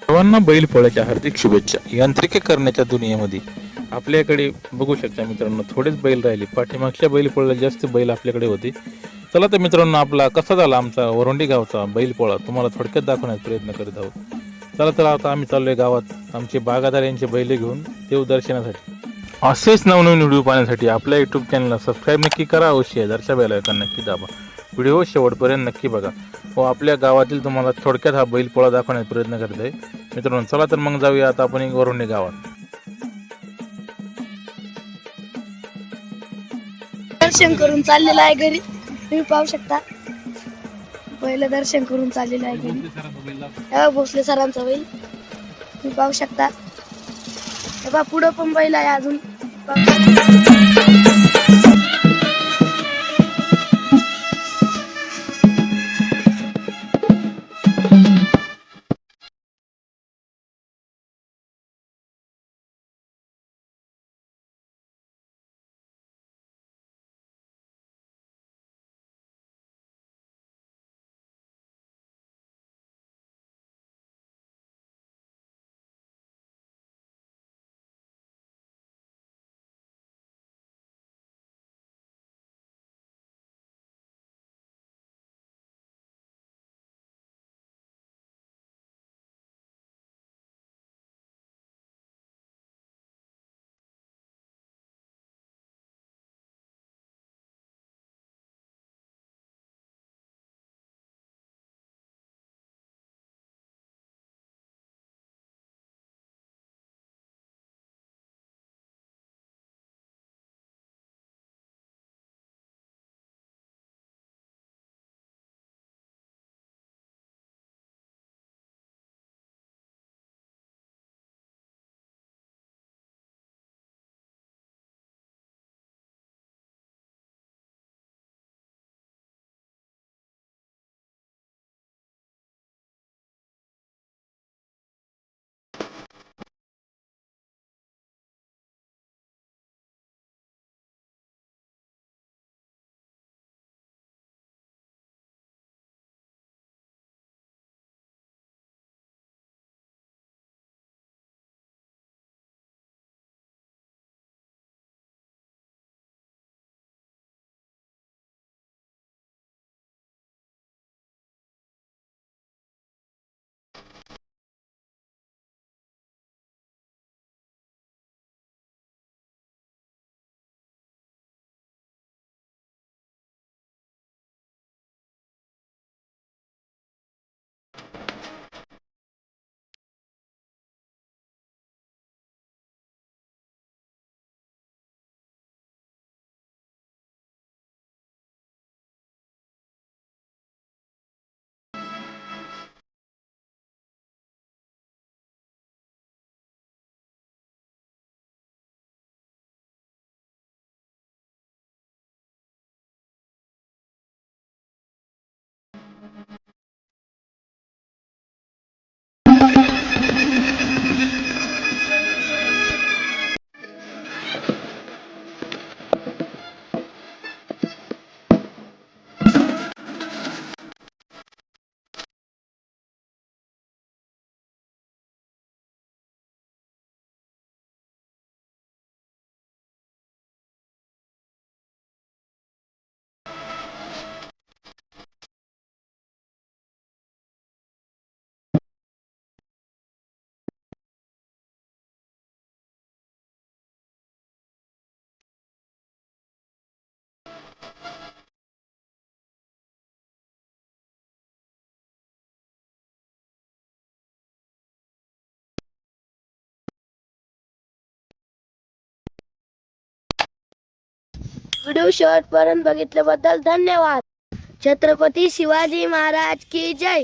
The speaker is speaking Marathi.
सर्वांना बैलपोळ्याच्या हार्दिक शुभेच्छा. यांत्रिकीकरणाच्या दुनियेमध्ये आपल्याकडे बघू शकता मित्रांनो, थोडेच बैल राहिले. पाठीमागच्या बैलपोळ्याला जास्त बैल आपल्याकडे होते. चला तर मित्रांनो, आपला कसा झाला आमचा वरोंडी गावचा बैलपोळा तुम्हाला थोडक्यात दाखवण्याचा प्रयत्न करीत आहोत. चला तर आता आम्ही चाललोय गावात आमचे बागादार यांचे बैल घेऊन देवदर्शनासाठी. असेच नवनवीन व्हिडिओ पाहण्यासाठी आपल्या युट्यूब चॅनलला सबस्क्राईब नक्की करा व शेजारच्या बेल आयकॉन नक्की दाबा. व्हिडिओ शेवटपर्यंत नक्की बघा व आपल्या गावातील तुम्हाला थोडक्यात हा बैलपोळा दाखवण्याचा प्रयत्न करत आहे. मित्रांनो चला तर मग जाऊया आता आपण वरुंडे गावात. दर्शन करून चाललेला आहे घरी, तुम्ही पाहू शकता. पहिलं दर्शन करून चाललेलं आहे घरी. भोसले सरांचा बैल तुम्ही पाहू शकता. पुढं पण बैल आहे अजून. व्हिडिओ शेवटपर्यंत बघितल्याबद्दल धन्यवाद. छत्रपती शिवाजी महाराज की जय.